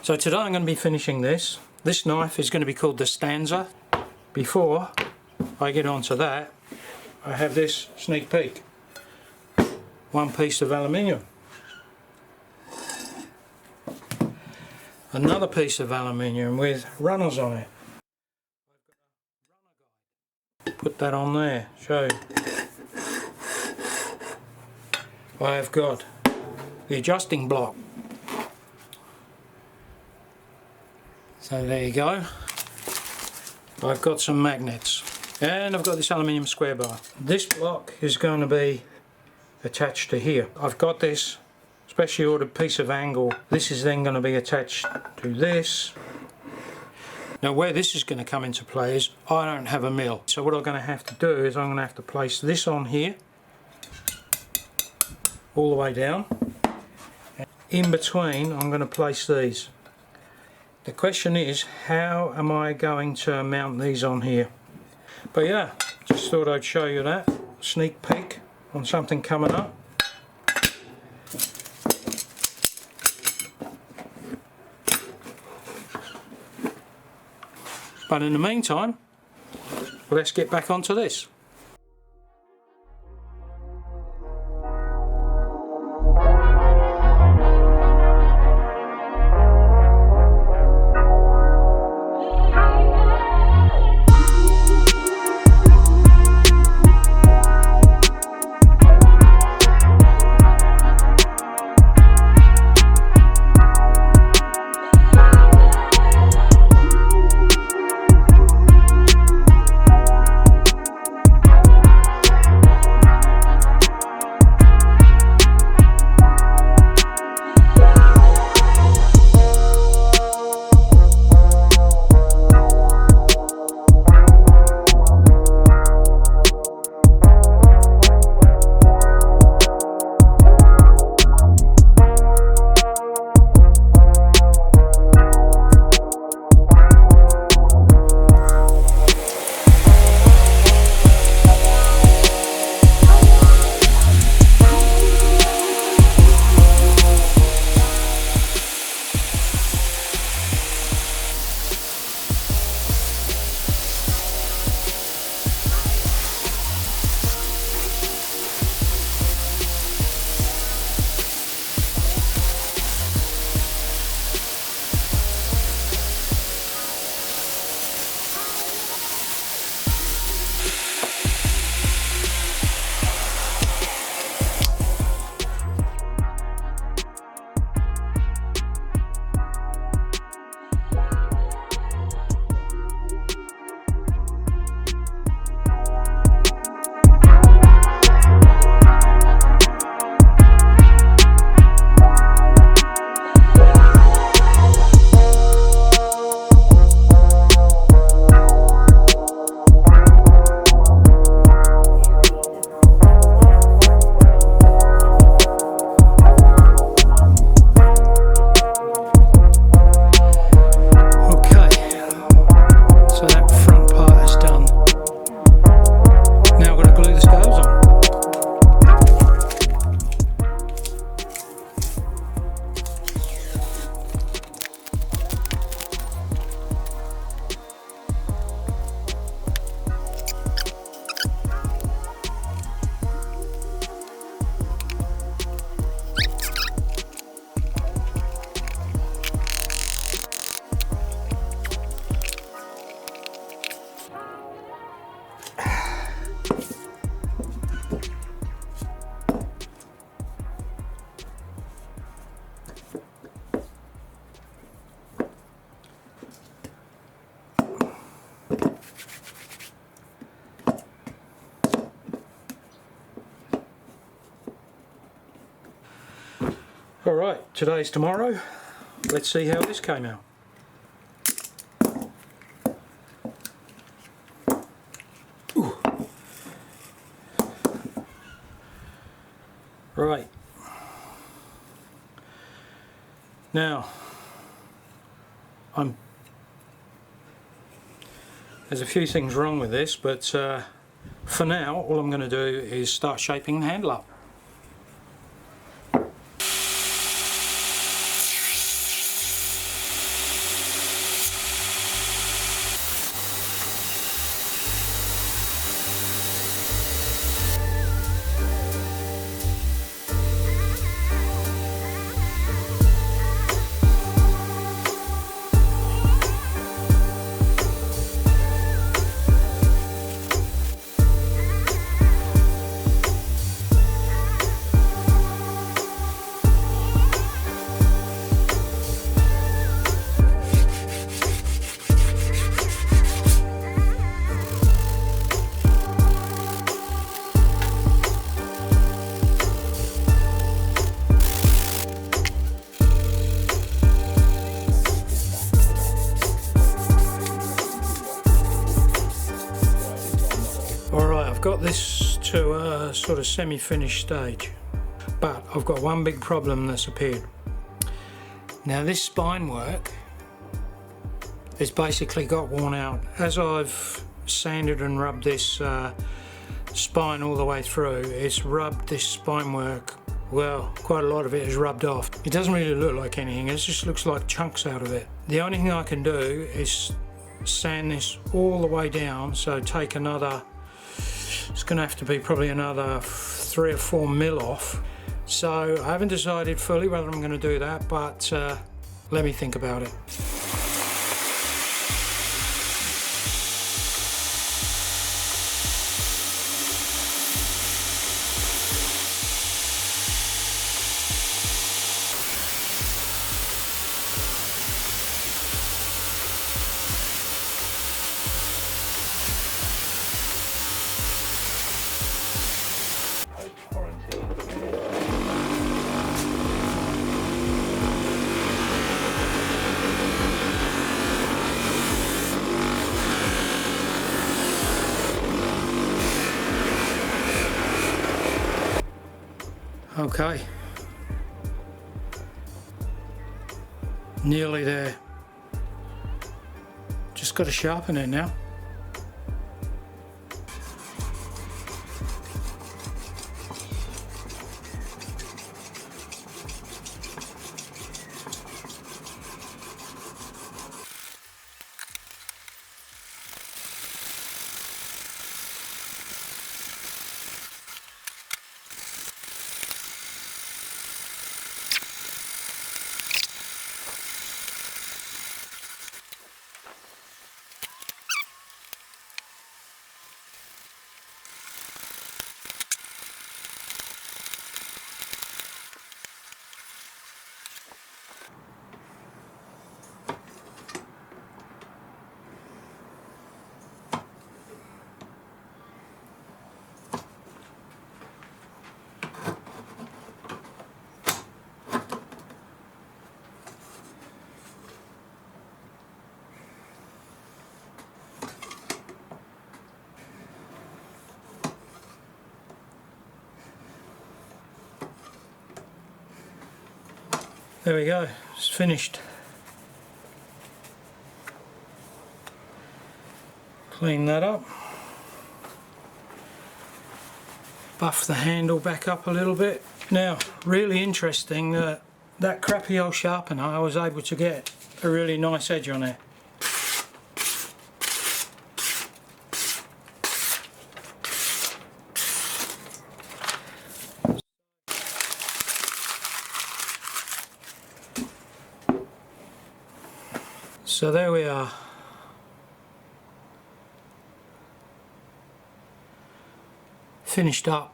So today I'm going to be finishing this. This knife is going to be called the Stanza. Before I get onto that, I have this sneak peek. One piece of aluminium. Another piece of aluminium with runners on it. Put that on there, show you. I've got the adjusting block. So there you go. I've got some magnets and I've got this aluminium square bar. This block is going to be attached to here. I've got this specially ordered piece of angle. This is then going to be attached to this. Now where this is going to come into play is I don't have a mill, so what I'm going to have to do is I'm going to have to place this on here all the way down, and in between I'm going to place these. The question is, how am I going to mount these on here? But yeah, just thought I'd show you that sneak peek on something coming up. But in the meantime, let's get back onto this. Alright, today's tomorrow. Let's see how this came out. Ooh. Right. Now, there's a few things wrong with this, but for now all I'm going to do is start shaping the handle up. this to a sort of semi-finished stage, but I've got one big problem that's appeared. Now this spine work has basically got worn out. As I've sanded and rubbed this spine all the way through, it's rubbed this spine work, well, quite a lot of it is rubbed off. It doesn't really look like anything, it just looks like chunks out of it. The only thing I can do is sand this all the way down, so take another, it's going to have to be probably another 3 or 4 mil off. So I haven't decided fully whether I'm going to do that, but let me think about it. Okay, nearly there. Just got to sharpen it now. There we go, it's finished. Clean that up. Buff the handle back up a little bit. Now, really interesting that that crappy old sharpener, I was able to get a really nice edge on it. So there we are. Finished up.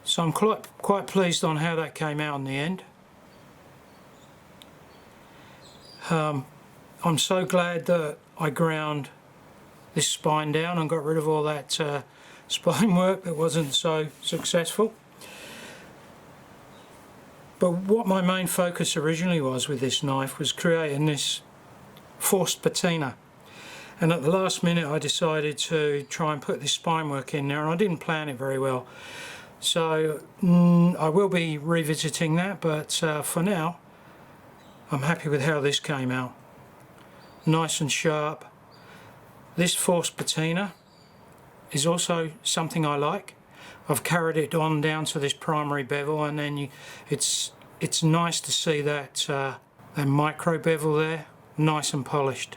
So I'm quite pleased on how that came out in the end. I'm so glad that I ground this spine down and got rid of all that spine work that wasn't so successful. But what my main focus originally was with this knife was creating this forced patina. And at the last minute I decided to try and put this spine work in there, and I didn't plan it very well. So I will be revisiting that, but for now I'm happy with how this came out. Nice and sharp. This forced patina is also something I like. I've carried it on down to this primary bevel, and then it's nice to see that, that micro bevel there, nice and polished.